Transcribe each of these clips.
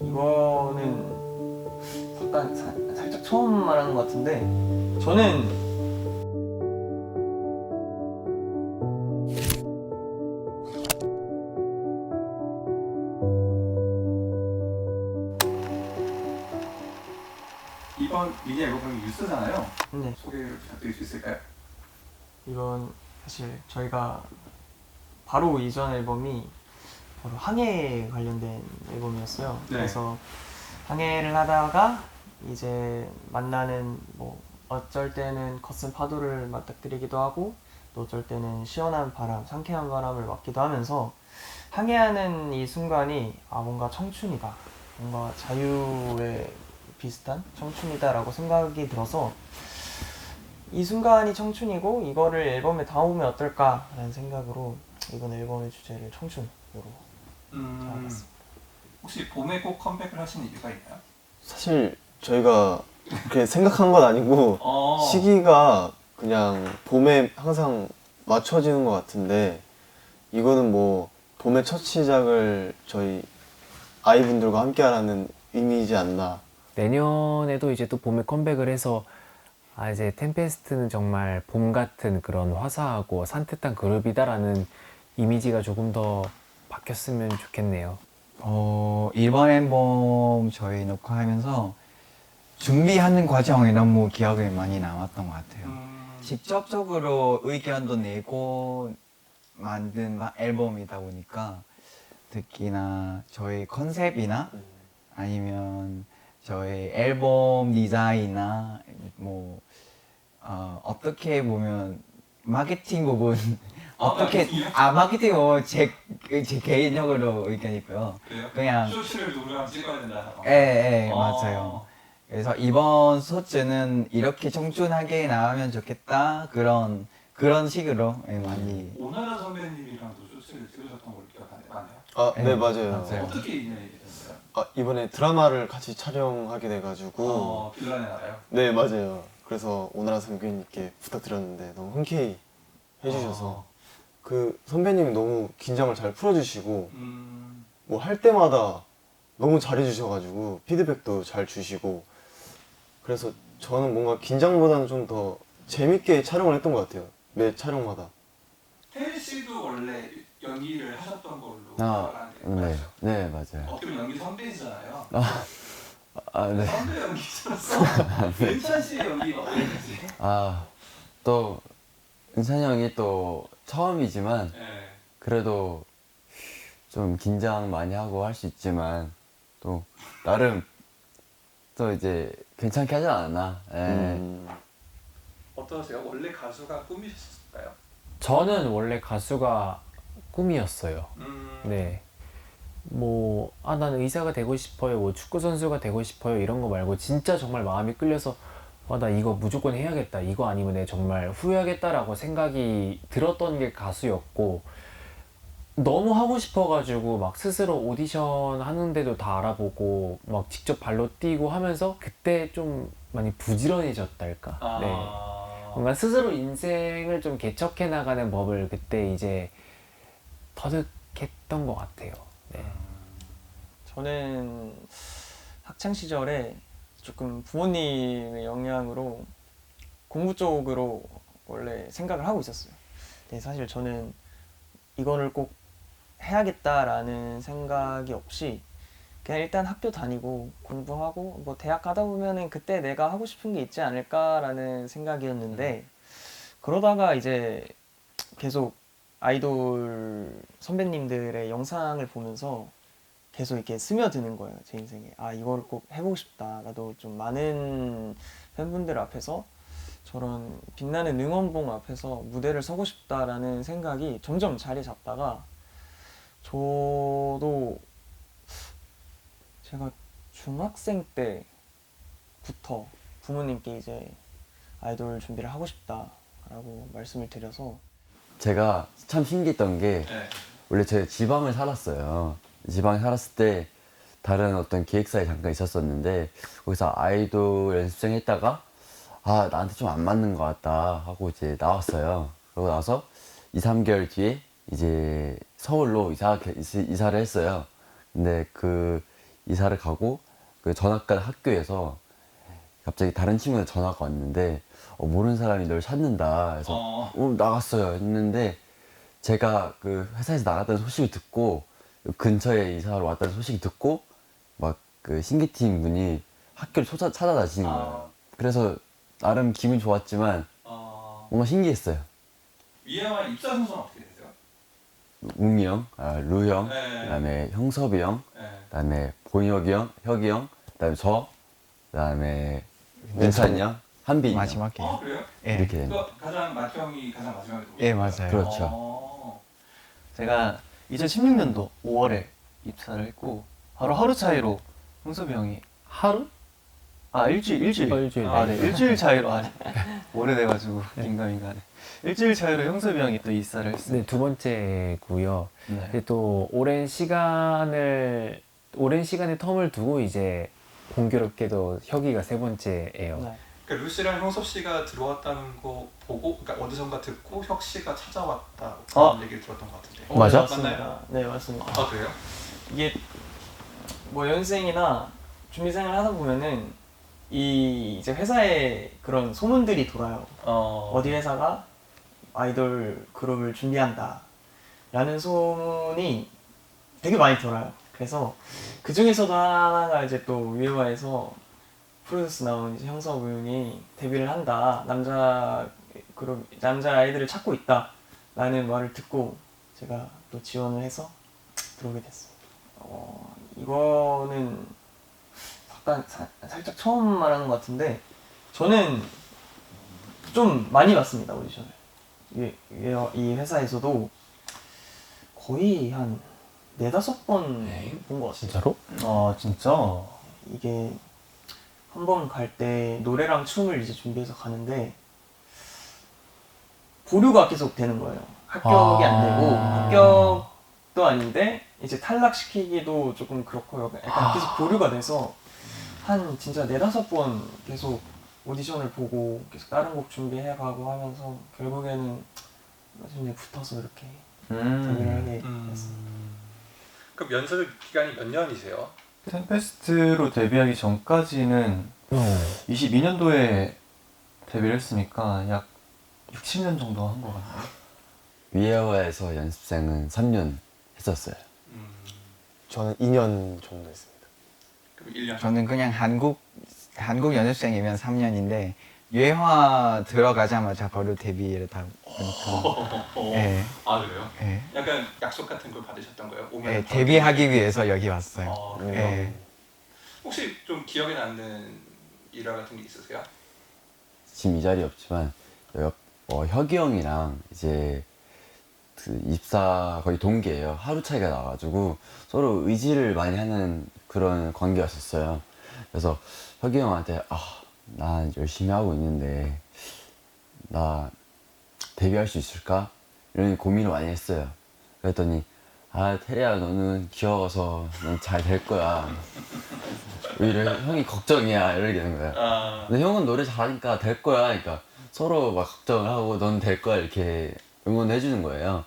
이거는 잠깐 살짝 처음 말하는 것 같은데 저는 이번 미니 앨범이 뉴스잖아요. 네, 소개를 부탁드릴 수 있을까요? 이건 사실 저희가 바로 이전 앨범이 바로 항해 관련된 앨범이었어요. 네. 그래서 항해를 하다가 이제 만나는 뭐 어쩔 때는 거센 파도를 맞닥뜨리기도 하고 또 어쩔 때는 시원한 바람, 상쾌한 바람을 맞기도 하면서 항해하는 이 순간이 뭔가 청춘이다, 뭔가 자유에 비슷한 청춘이다라고 생각이 들어서 이 순간이 청춘이고 이거를 앨범에 담으면 어떨까라는 생각으로 이번 앨범의 주제를 청춘으로 잡았습니다. 혹시 봄에 꼭 컴백을 하신 이유가 있나요? 사실 저희가 그렇게 생각한 건 아니고 시기가 그냥 봄에 항상 맞춰지는 것 같은데 이거는 뭐 봄의 첫 시작을 저희 아이분들과 함께 하라는 의미이지 않나. 내년에도 이제 또 봄에 컴백을 해서 이제 템페스트는 정말 봄 같은 그런 화사하고 산뜻한 그룹이다라는 이미지가 조금 더 바뀌었으면 좋겠네요. 이번 앨범 저희 녹화하면서 준비하는 과정이 너무 기억에 많이 남았던 것 같아요. 직접적으로 의견도 내고 만든 앨범이다 보니까 특히나 저희 컨셉이나 아니면 저희 앨범 디자인이나 뭐 어떻게 보면 마케팅 부분 어떻게 마케팅 부분 제 개인적으로 의견이고요. 그냥 쇼츠를 누구랑 찍어야 된다. 예, 맞아요. 그래서 이번 소츠는 이렇게 청춘하게 나오면 좋겠다 그런 식으로 많이 오나라 선배님이랑도 쇼츠를 찍으셨던 걸로 기억하네요. 네, 맞아요. 맞아요. 어떻게 인연이 되셨어요? 이번에 드라마를 같이 촬영하게 돼가지고 빌런의 나라요? 네, 맞아요. 그래서 오나라 선배님께 부탁드렸는데 너무 흔쾌히 해주셔서 그 선배님이 너무 긴장을 잘 풀어주시고 뭐 할 때마다 너무 잘해주셔가지고 피드백도 잘 주시고 그래서 저는 뭔가 긴장보다는 좀 더 재밌게 촬영을 했던 것 같아요. 매 촬영마다. 태일 씨도 원래 연기를 하셨던 걸로 네, 맞죠? 네, 맞아요. 어떻게 보면 연기 선배이잖아요. 네. 선배 연기자로서 은찬 씨의 연기가 어땠지? 또, 은찬이 형이 또 처음이지만, 네. 그래도 좀 긴장 많이 하고 할 수 있지만, 또, 나름, 또 이제 괜찮게 하지 않았나. 어떠세요? 원래 가수가 꿈이셨을까요? 저는 원래 가수가 꿈이었어요. 네. 뭐, 나는 의사가 되고 싶어요. 뭐, 축구선수가 되고 싶어요. 이런 거 말고, 진짜 정말 마음이 끌려서, 나 이거 무조건 해야겠다. 이거 아니면 내가 정말 후회하겠다라고 생각이 들었던 게 가수였고, 너무 하고 싶어가지고, 막 스스로 오디션 하는데도 다 알아보고, 막 직접 발로 뛰고 하면서, 그때 좀 많이 부지런해졌달까? 네. 뭔가 스스로 인생을 좀 개척해 나가는 법을 그때 이제 터득했던 것 같아요. 네. 저는 학창 시절에 조금 부모님의 영향으로 공부 쪽으로 원래 생각을 하고 있었어요. 근데 사실 저는 이거를 꼭 해야겠다라는 생각이 없이 그냥 일단 학교 다니고 공부하고 뭐 대학 가다 보면은 그때 내가 하고 싶은 게 있지 않을까라는 생각이었는데 그러다가 이제 계속 아이돌 선배님들의 영상을 보면서 계속 이렇게 스며드는 거예요, 제 인생에. 이거를 꼭 해보고 싶다. 나도 좀 많은 팬분들 앞에서 저런 빛나는 응원봉 앞에서 무대를 서고 싶다라는 생각이 점점 자리 잡다가 저도 제가 중학생 때부터 부모님께 이제 아이돌 준비를 하고 싶다라고 말씀을 드려서 제가 참 신기했던 게, 네. 원래 제가 지방을 살았어요. 지방에 살았을 때, 다른 어떤 기획사에 잠깐 있었었는데, 거기서 아이돌 연습생 했다가, 나한테 좀 안 맞는 것 같다 하고 이제 나왔어요. 그러고 나서 2, 3개월 뒤에 이제 서울로 이사를 했어요. 근데 그 이사를 가고 그 전학간 학교에서 갑자기 다른 친구들 전화가 왔는데 모르는 사람이 널 찾는다. 그래서 나갔어요 했는데 제가 그 회사에서 나갔다는 소식을 듣고 근처에 이사로 왔다는 소식을 듣고 막 그 신기팀 분이 학교를 찾아다니시는 거예요. 그래서 나름 기분 좋았지만 뭔가 신기했어요. 위에와 입사 순서는 어떻게 되세요? 웅이 형, 루 형, 네. 그다음에 형섭이 형, 네. 그다음에 본혁이 형, 혁이 형, 그다음에 저, 그다음에 민찬이 형, 한빈이 형. 마지막에. 그래요? 예. 이렇게 됩니다. 가장 마형이 가장 마지막에 들어오신 예, 거예요? 맞아요. 그렇죠. 제가 2016년도 5월에 입사를 했고 바로 하루 차이로 형섭이 형이 하루? 일주일. 일주일. 네, 일주일 차이로 오래돼가지고 긴가민가네. 일주일 차이로 형섭이 형이 또 입사를 했어요. 네, 두 번째고요. 네. 근데 또 오랜 시간의 텀을 두고 이제 공교롭게도 혁이가 세 번째예요. 네. 그러니까 루 씨랑 형섭 씨가 들어왔다는 거 보고, 그러니까 어디선가 듣고 혁 씨가 찾아왔다 그런 얘기를 들었던 것 같은데. 맞아? 맞나요? 네, 맞습니다. 아 그래요? 이게 뭐 연생이나 준비생을 하다 보면은 이제 회사에 그런 소문들이 돌아요. 어디 회사가 아이돌 그룹을 준비한다 라는 소문이 되게 많이 돌아요. 그래서 그 중에서도 하나가 이제 또 위에와에서 프로듀스 나온 이제 형섭 우영이 데뷔를 한다, 남자 아이들을 찾고 있다 라는 말을 듣고 제가 또 지원을 해서 들어오게 됐습니다. 이거는 약간 살짝 처음 말하는 것 같은데 저는 좀 많이 봤습니다, 오디션을. 이 회사에서도 거의 한 4-5번 본 것 같아요. 진짜로? 진짜? 이게 한 번 갈 때 노래랑 춤을 이제 준비해서 가는데 보류가 계속 되는 거예요. 합격이 안 되고 합격도 아닌데 이제 탈락시키기도 조금 그렇고 약간 계속 보류가 돼서 한 진짜 4-5번 계속 오디션을 보고 계속 다른 곡 준비해가고 하면서 결국에는 나중에 붙어서 이렇게 데뷔를 하게 됐습니다. 그럼 연습 기간이 몇 년이세요? 템페스트로 데뷔하기 전까지는 22년도에 데뷔를 했으니까 약 60년 정도 한 것 같아요. 위에와에서 연습생은 3년 했었어요. 저는 2년 정도 했습니다. 그럼 1년. 저는 그냥 한국 연습생이면 3년인데 유해화 들어가자마자 바로 데뷔를 다 보니까 예. 아 그래요? 예. 약간 약속 같은 걸 받으셨던 거예요? 오면 예, 데뷔하기 위해서 여기 왔어요. 그래요? 예. 혹시 좀 기억에 남는 일화 같은 게 있으세요? 지금 이 자리에 없지만 혁이 형이랑 이제 그 입사 거의 동기예요. 하루 차이가 나가지고 서로 의지를 많이 하는 그런 관계였었어요. 그래서 혁이 형한테 나 열심히 하고 있는데 나 데뷔할 수 있을까? 이런 고민을 많이 했어요. 그랬더니 테리야 너는 귀여워서 넌 잘 될 거야. 오히려 형이 걱정이야 이렇게 되는 거예요. 근데 형은 노래 잘하니까 될 거야. 그러니까 서로 막 걱정을 하고 넌 될 거야 이렇게 응원해 주는 거예요.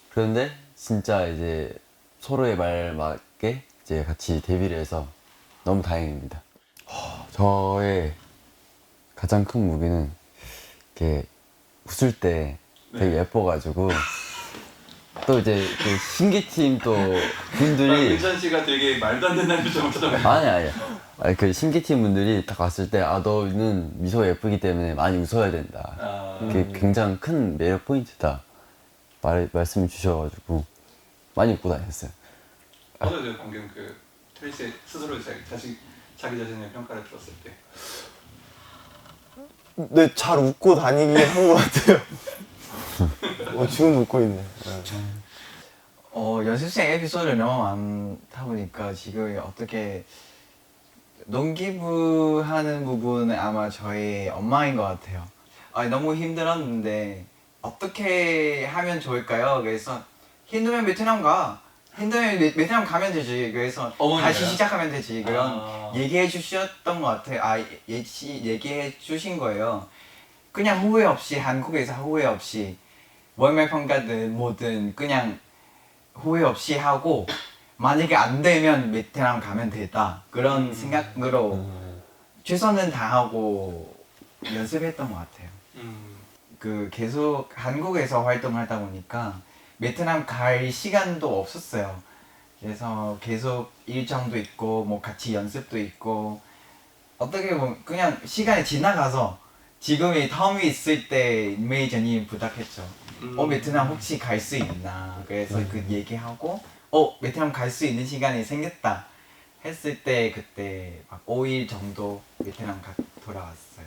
그런데 진짜 이제 서로의 말 맞게 이제 같이 데뷔를 해서 너무 다행입니다. 저의 가장 큰 무기는 이렇게 웃을 때 되게 예뻐가지고 또 이제 그 신기팀 또 분들이 은찬 씨가 되게 말도 안 된다는 표정을 쳐다보고 아니 그 신기팀 분들이 딱 왔을 때 너는 미소가 예쁘기 때문에 많이 웃어야 된다. 그게 굉장히 큰 매력 포인트다. 말씀을 주셔가지고 많이 웃고 다녔어요. 어떠세요? 방금 그 트레이스 스스로 자기 자신의 평가를 들었을 때. 네, 잘 웃고 다니긴 한 것 같아요. 지금 웃고 있네. 연습생 에피소드 너무 많다 보니까 지금 어떻게 농기부 하는 부분은 아마 저희 엄마인 것 같아요. 너무 힘들었는데 어떻게 하면 좋을까요? 그래서 힘들면 베트남 가. 힘들면 베트남 가면 되지. 그래서 어머니가요? 다시 시작하면 되지. 그런 얘기해 주셨던 것 같아요. 얘기해 주신 거예요. 그냥 후회 없이 한국에서 후회 없이 월말 평가든 뭐든 그냥 후회 없이 하고 만약에 안 되면 베트남 가면 되다 그런 생각으로 최선은 다하고 연습했던 것 같아요. 그 계속 한국에서 활동하다 보니까 베트남 갈 시간도 없었어요. 그래서 계속 일정도 있고 뭐 같이 연습도 있고 어떻게 보면 그냥 시간이 지나가서 지금의 텀이 있을 때 메이저님 부탁했죠. 베트남 혹시 갈 수 있나? 그래서 그 얘기하고 베트남 갈 수 있는 시간이 생겼다 했을 때 그때 막 5일 정도 베트남 돌아왔어요.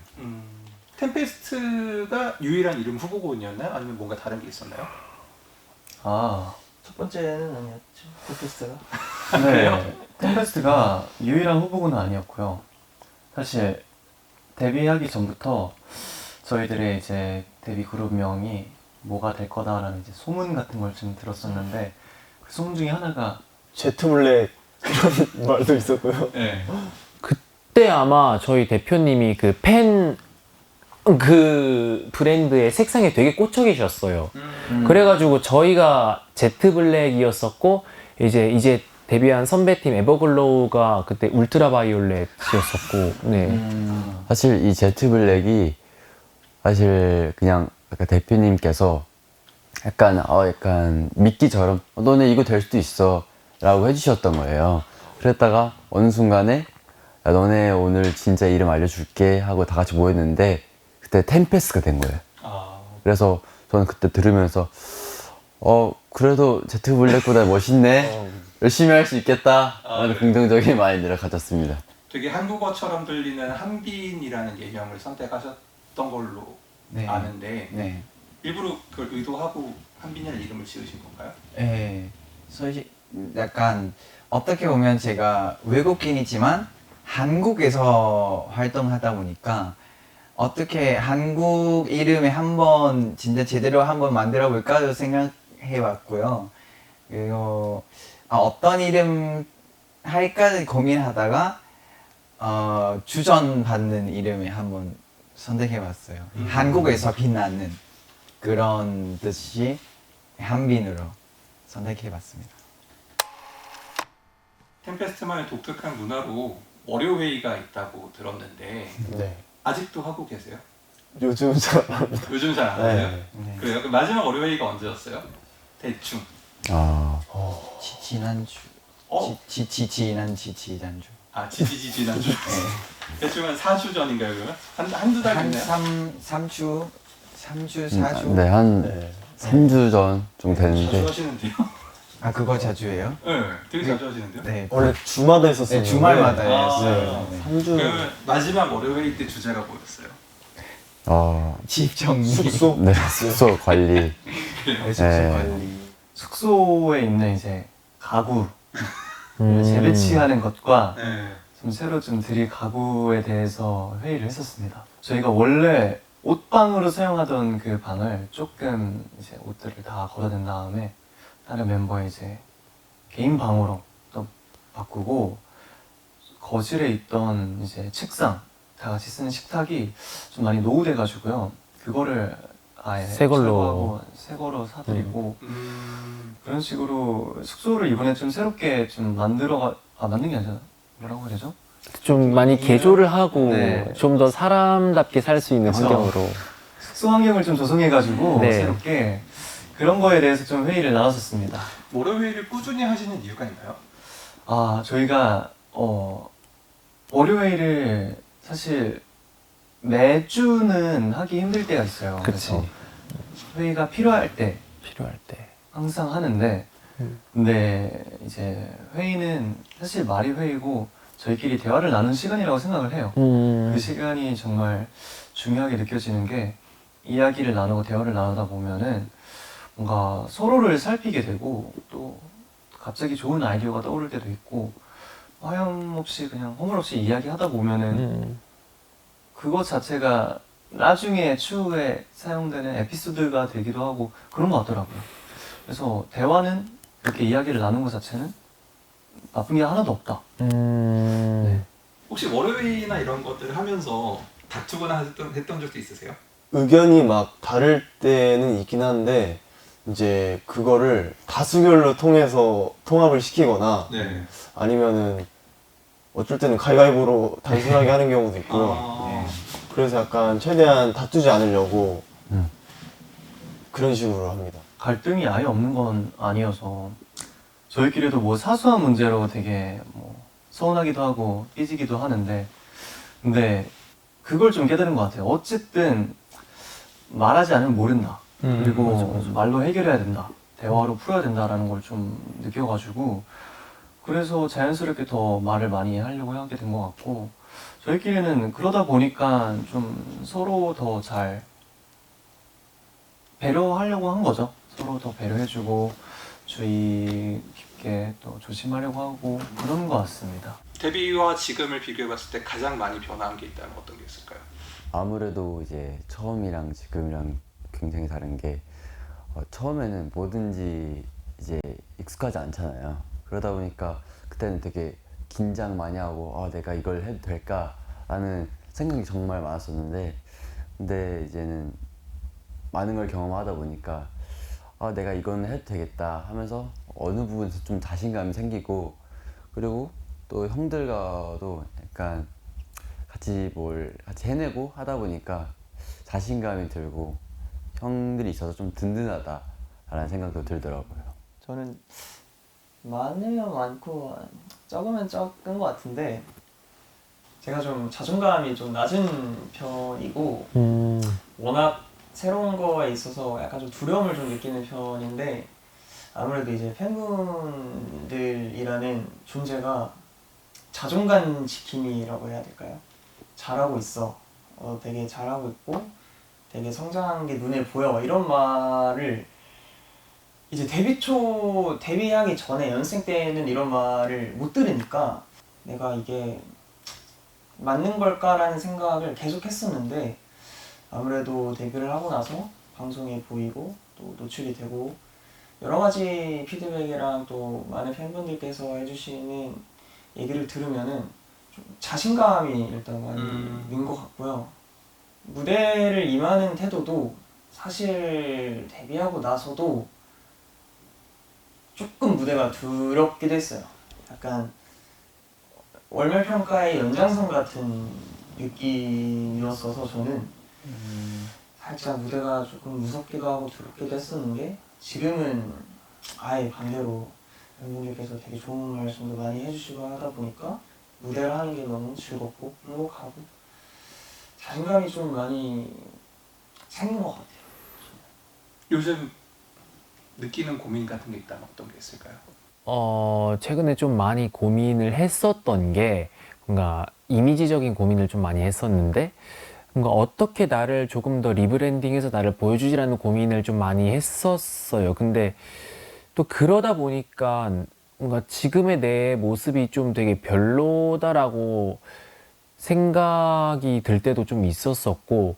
템페스트가 유일한 이름 후보군이었나요? 아니면 뭔가 다른 게 있었나요? 아, 첫 번째는 아니었죠. 팟캐스트가. 네. 템페스트가 유일한 후보군은 아니었고요. 사실 데뷔하기 전부터 저희들의 이제 데뷔 그룹명이 뭐가 될 거다라는 이제 소문 같은 걸 좀 들었었는데 그 소문 중에 하나가 제트블랙 그런 말도 있었고요. 네. 그때 아마 저희 대표님이 그 펜 그 브랜드의 색상에 되게 꽂혀 계셨어요. 그래가지고 저희가 제트블랙이었었고 이제 데뷔한 선배팀 에버글로우가 그때 울트라 바이올렛이었었고 네. 사실 이 제트블랙이 사실 그냥 아까 대표님께서 약간 미끼처럼 너네 이거 될 수도 있어 라고 해주셨던 거예요. 그랬다가 어느 순간에 야, 너네 오늘 진짜 이름 알려줄게 하고 다 같이 모였는데 그때 템페스트가 된 거예요. 그래서 저는 그때 들으면서 그래도 제트블랙보다 멋있네, 열심히 할 수 있겠다 라는 긍정적인 마인드를 가졌습니다. 되게 한국어처럼 들리는 한빈이라는 예명을 선택하셨던 걸로 네. 아는데 네. 일부러 그걸 의도하고 한빈이라는 이름을 지으신 건가요? 네. 솔직히 약간 어떻게 보면 제가 외국인이지만 한국에서 활동하다 보니까 어떻게 한국 이름에 한번 진짜 제대로 한번 만들어 볼까 생각해 봤고요. 그리고 어떤 이름 할까 고민하다가 주전 받는 이름에 한번 선택해 봤어요. 한국에서 빛나는 그런 뜻이 한빈으로 선택해 봤습니다. 템페스트만의 독특한 문화로 월요회의가 있다고 들었는데 네. 아직도 하고 계세요? 요즘 잘 요즘 잘 안 하세요? 네. 그래요? 그럼 마지막 월요회의가 언제였어요? 대충. 지난주. 지난주. 지난주. 대충 한 4주 전인가요, 그러면? 한두 달 한 됐나요? 3주, 4주. 네, 한 3주 전 좀 자주 됐는데 하시는데요? 그거 자주 해요? 네, 되게 자주 하시는데요? 네. 원래 주마다 했었어요. 네, 주말마다 아, 했어요. 네. 3주 그러면 마지막 월요회의 때 주제가 뭐였어요? 집 정리. 숙소? 네, 숙소 관리. 숙소 네. 관리. 숙소에 있는 이제 가구를 재배치하는 것과 네. 좀 새로 좀 드릴 가구에 대해서 회의를 했었습니다. 저희가 원래 옷방으로 사용하던 그 방을 조금 이제 옷들을 다 걷어낸 다음에 다른 멤버의 이제 개인 방으로 또 바꾸고 거실에 있던 이제 책상 다 같이 쓰는 식탁이 좀 많이 노후돼가지고요. 그거를 아예 새 걸로. 철거하고 새 거로 사드리고 그런 식으로 숙소를 이번에 좀 새롭게 좀 만든 게 아니라 뭐라고 해야 되죠? 좀 많이 개조를 하고 네. 좀 더 사람답게 살 수 있는 그쵸. 환경으로 숙소 환경을 좀 조성해가지고 네. 새롭게 그런 거에 대해서 좀 회의를 나눴었습니다. 월요회의를 꾸준히 하시는 이유가 있나요? 저희가 월요일을 사실 매주는 하기 힘들 때가 있어요. 그치. 그래서 회의가 필요할 때 필요할 때 항상 하는데 근데 이제 회의는 사실 말이 회의고 저희끼리 대화를 나눈 시간이라고 생각을 해요. 그 시간이 정말 중요하게 느껴지는 게 이야기를 나누고 대화를 나누다 보면은 뭔가 서로를 살피게 되고 또 갑자기 좋은 아이디어가 떠오를 때도 있고 하염없이 그냥 허물없이 이야기하다 보면은 그것 자체가 나중에 추후에 사용되는 에피소드가 되기도 하고 그런 것 같더라고요. 그래서 대화는 이렇게 이야기를 나누는 것 자체는 나쁜 게 하나도 없다. 혹시 월요회의나 이런 것들을 하면서 다투거나 했던 적도 있으세요? 의견이 막 다를 때는 있긴 한데 이제 그거를 다수결로 통해서 통합을 시키거나 네. 아니면은 어쩔 때는 가위바위보로 단순하게 하는 경우도 있고요. 아, 그래서 약간 최대한 다투지 않으려고 음. 그런 식으로 합니다. 갈등이 아예 없는 건 아니어서 저희끼리도 뭐 사소한 문제로 되게 뭐 서운하기도 하고 삐지기도 하는데 근데 그걸 좀 깨달은 것 같아요. 어쨌든 말하지 않으면 모른다. 그리고 말로 해결해야 된다. 대화로 풀어야 된다라는 걸 좀 느껴가지고 그래서 자연스럽게 더 말을 많이 하려고 하게 된 것 같고 저희끼리는 그러다 보니까 좀 서로 더 잘 배려하려고 한 거죠. 서로 더 배려해주고 주의 깊게 또 조심하려고 하고 그런 것 같습니다. 데뷔와 지금을 비교해봤을 때 가장 많이 변한 게 있다면 어떤 게 있을까요? 아무래도 이제 처음이랑 지금이랑 굉장히 다른 게 처음에는 뭐든지 이제 익숙하지 않잖아요. 그러다 보니까 그때는 되게 긴장 많이 하고 내가 이걸 해도 될까라는 생각이 정말 많았었는데 근데 이제는 많은 걸 경험하다 보니까 내가 이건 해도 되겠다 하면서 어느 부분에서 좀 자신감이 생기고 그리고 또 형들과도 약간 같이 해내고 하다 보니까 자신감이 들고 형들이 있어서 좀 든든하다라는 생각도 들더라고요. 저는 많으면 많고 적으면 적은 것 같은데 제가 좀 자존감이 좀 낮은 편이고 워낙 새로운 거에 있어서 약간 좀 두려움을 좀 느끼는 편인데 아무래도 이제 팬분들이라는 존재가 자존감 지킴이라고 해야 될까요? 잘하고 있어. 되게 잘하고 있고 되게 성장한 게 눈에 보여. 이런 말을 이제 데뷔하기 전에 연습생 때는 이런 말을 못 들으니까 내가 이게 맞는 걸까라는 생각을 계속 했었는데 아무래도 데뷔를 하고 나서 방송에 보이고 또 노출이 되고 여러 가지 피드백이랑 또 많은 팬분들께서 해주시는 얘기를 들으면은 좀 자신감이 일단 많이 는 것 같고요. 무대를 임하는 태도도 사실 데뷔하고 나서도 조금 무대가 두렵기도 했어요. 약간 월말평가의 연장선 같은 느낌이었어서 저는 살짝 무대가 조금 무섭기도 하고 두렵기도 했었는데 지금은 아예 반대로 팬분들께서 되게 좋은 말씀도 많이 해주시고 하다 보니까 무대를 하는 게 너무 즐겁고 행복하고 자신감이 좀 많이 생긴 것 같아요. 요즘 느끼는 고민 같은 게 있다면 어떤 게 있을까요? 최근에 좀 많이 고민을 했었던 게 뭔가 이미지적인 고민을 좀 많이 했었는데 뭔가 어떻게 나를 조금 더 리브랜딩해서 나를 보여주지라는 고민을 좀 많이 했었어요. 근데 또 그러다 보니까 뭔가 지금의 내 모습이 좀 되게 별로다라고 생각이 들 때도 좀 있었었고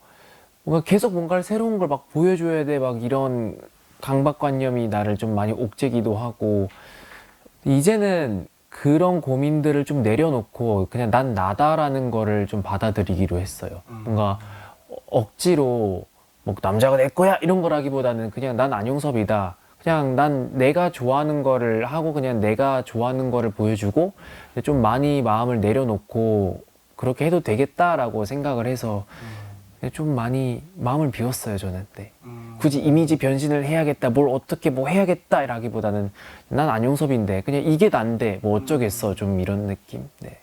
뭔가 계속 뭔가를 새로운 걸 막 보여줘야 돼 막 이런 강박관념이 나를 좀 많이 옥죄기도 하고 이제는 그런 고민들을 좀 내려놓고 그냥 난 나다라는 거를 좀 받아들이기로 했어요. 뭔가 억지로 뭐 남자가 내 거야 이런 거라기보다는 그냥 난 안용섭이다. 그냥 난 내가 좋아하는 거를 하고 그냥 내가 좋아하는 거를 보여주고 좀 많이 마음을 내려놓고 그렇게 해도 되겠다라고 생각을 해서 좀 많이 마음을 비웠어요 저는. 네. 굳이 이미지 변신을 해야겠다 뭘 어떻게 뭐 해야겠다 라기보다는 난 안용섭인데 그냥 이게 난데 뭐 어쩌겠어 좀 이런 느낌. 네.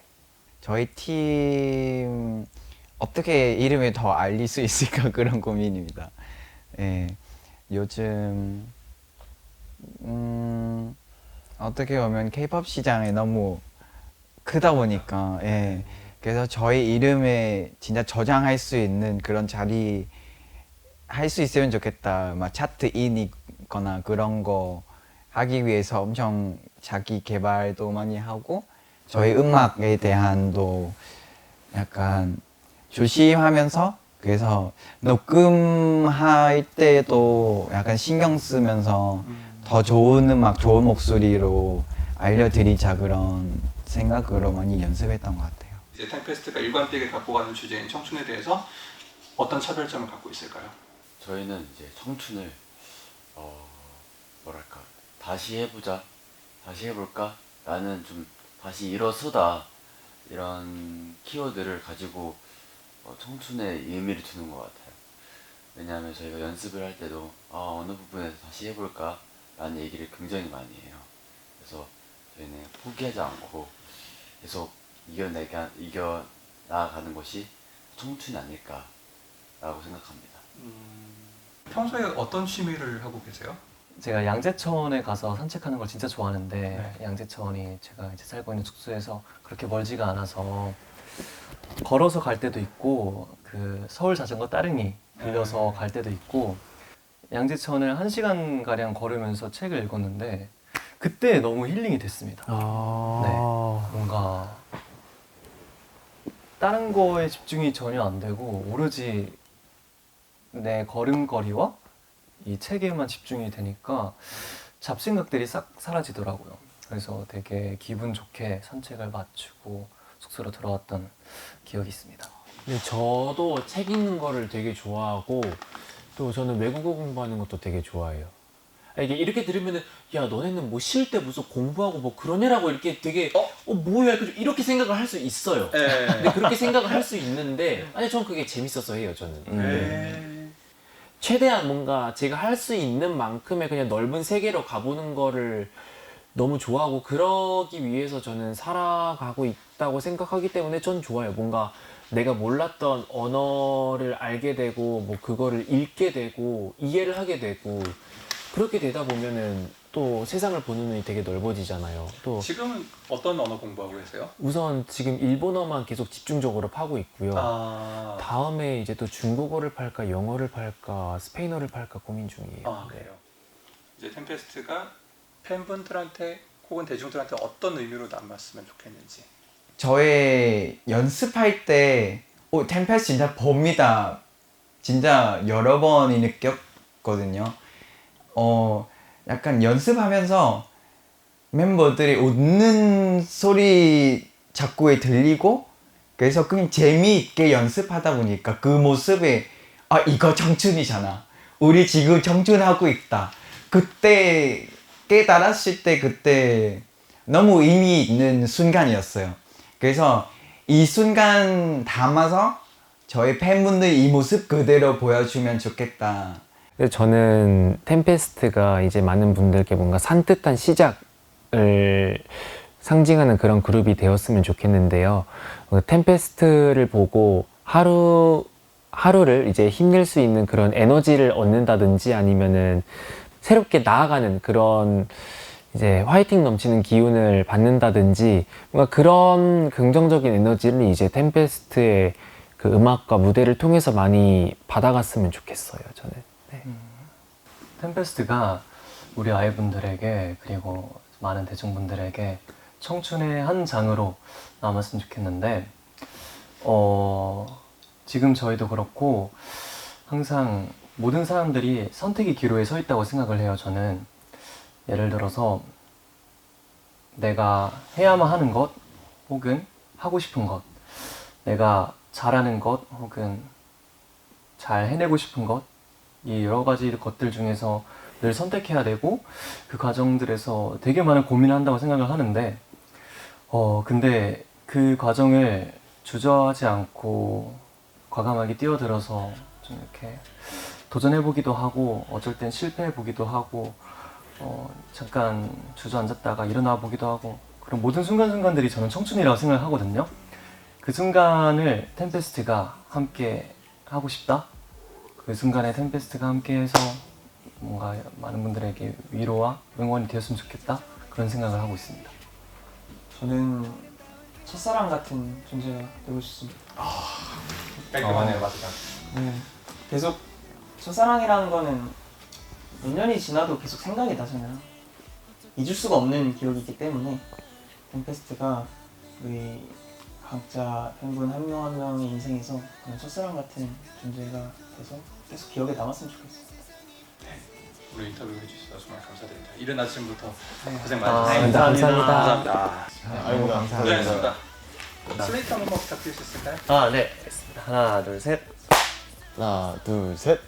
저희 팀 어떻게 이름을 더 알릴 수 있을까 그런 고민입니다. 예, 요즘 어떻게 보면 K-pop 시장이 너무 크다 보니까 그래서 저희 이름에 진짜 저장할 수 있는 그런 자리 할 수 있으면 좋겠다. 막 차트 인이거나 그런 거 하기 위해서 엄청 자기 개발도 많이 하고 저희 음악에 대한도 약간 조심하면서 그래서 녹음할 때도 약간 신경 쓰면서 더 좋은 음악, 좋은 목소리로 알려드리자 그런 생각으로 많이 연습했던 것 같아요. 이제 탱페스트가 일관되게 갖고 가는 주제인 청춘에 대해서 어떤 차별점을 갖고 있을까요? 저희는 이제 청춘을 뭐랄까 다시 해보자, 다시 해볼까, 나는 좀 다시 일어서다 이런 키워드를 가지고 청춘에 의미를 두는 것 같아요. 왜냐하면 저희가 연습을 할 때도 어느 부분에서 다시 해볼까 라는 얘기를 굉장히 많이 해요. 그래서 저희는 포기하지 않고 계속 이겨나가는 것이 청춘이 아닐까라고 생각합니다. 평소에 어떤 취미를 하고 계세요? 제가 양재천에 가서 산책하는 걸 진짜 좋아하는데 네. 양재천이 제가 이제 살고 있는 숙소에서 그렇게 멀지가 않아서 걸어서 갈 때도 있고 그 서울 자전거 따릉이 빌려서 갈 때도 있고 양재천을 1시간 가량 걸으면서 책을 읽었는데 그때 너무 힐링이 됐습니다. 뭔가 다른 거에 집중이 전혀 안 되고 오로지 내 걸음걸이와 이 책에만 집중이 되니까 잡생각들이 싹 사라지더라고요. 그래서 되게 기분 좋게 산책을 마치고 숙소로 돌아왔던 기억이 있습니다. 근데 저도 책 읽는 거를 되게 좋아하고 또 저는 외국어 공부하는 것도 되게 좋아해요. 이게 이렇게 들으면은 야 너네는 뭐 쉴 때 무슨 공부하고 뭐 그런 애라고 이렇게 되게 뭐야 이렇게 생각을 할 수 있어요. 근데 그렇게 생각을 할 수 있는데 아니 전 그게 재밌어서 해요 저는. 최대한 뭔가 제가 할 수 있는 만큼의 그냥 넓은 세계로 가보는 거를 너무 좋아하고 그러기 위해서 저는 살아가고 있다고 생각하기 때문에 전 좋아요. 뭔가 내가 몰랐던 언어를 알게 되고 뭐 그거를 읽게 되고 이해를 하게 되고 그렇게 되다 보면은 또 세상을 보는 눈이 되게 넓어지잖아요. 또 지금은 어떤 언어 공부하고 계세요? 우선 지금 일본어만 계속 집중적으로 파고 있고요. 다음에 이제 또 중국어를 팔까 영어를 팔까 스페인어를 팔까 고민 중이에요. 그래요. 이제 템페스트가 팬분들한테 혹은 대중들한테 어떤 의미로 남았으면 좋겠는지. 저의 연습할 때 템페스트 진짜 봅니다. 진짜 여러 번이 느꼈거든요. 약간 연습하면서 멤버들이 웃는 소리 자꾸 들리고 그래서 그냥 재미있게 연습하다 보니까 그 모습에 이거 청춘이잖아. 우리 지금 청춘하고 있다. 그때 깨달았을 때 그때 너무 의미 있는 순간이었어요. 그래서 이 순간 담아서 저희 팬분들 이 모습 그대로 보여주면 좋겠다. 저는 템페스트가 이제 많은 분들께 뭔가 산뜻한 시작을 상징하는 그런 그룹이 되었으면 좋겠는데요. 템페스트를 보고 하루를 이제 힘낼 수 있는 그런 에너지를 얻는다든지 아니면은 새롭게 나아가는 그런 이제 화이팅 넘치는 기운을 받는다든지 뭔가 그런 긍정적인 에너지를 이제 템페스트의 그 음악과 무대를 통해서 많이 받아갔으면 좋겠어요, 저는. 네. 템페스트가 우리 아이분들에게 그리고 많은 대중분들에게 청춘의 한 장으로 남았으면 좋겠는데 지금 저희도 그렇고 항상 모든 사람들이 선택의 기로에 서 있다고 생각을 해요. 저는 예를 들어서 내가 해야만 하는 것 혹은 하고 싶은 것, 내가 잘하는 것 혹은 잘 해내고 싶은 것, 이 여러 가지 것들 중에서 늘 선택해야 되고 그 과정들에서 되게 많은 고민을 한다고 생각을 하는데 근데 그 과정을 주저하지 않고 과감하게 뛰어들어서 좀 이렇게 도전해보기도 하고 어쩔 땐 실패해보기도 하고 잠깐 주저앉았다가 일어나 보기도 하고 그런 모든 순간순간들이 저는 청춘이라고 생각을 하거든요. 그 순간을 템페스트가 함께 하고 싶다. 그 순간에 템페스트가 함께해서 뭔가 많은 분들에게 위로와 응원이 되었으면 좋겠다. 그런 생각을 하고 있습니다. 저는 첫사랑 같은 존재가 되고 싶습니다. 깔끔하네요, 맞다. 계속 첫사랑이라는 거는 몇 년이 지나도 계속 생각이 나잖아요. 잊을 수가 없는 기억이기 때문에 템페스트가 우리 각자 팬분 한 명 한 명의 인생에서 그런 첫사랑 같은 존재가 돼서 계속 기억에 남았으면 좋겠어요. 오늘 인터뷰 해주셔서 정말 감사드립니다. 이른 아침부터 고생 아, 많으셨습니다. 감사합니다. 아이고 감사합니다. 고생하셨습니다. 슬레이트 한번 부탁드릴 수 있을까요? 네. 하나, 둘, 셋. 하나 둘 셋.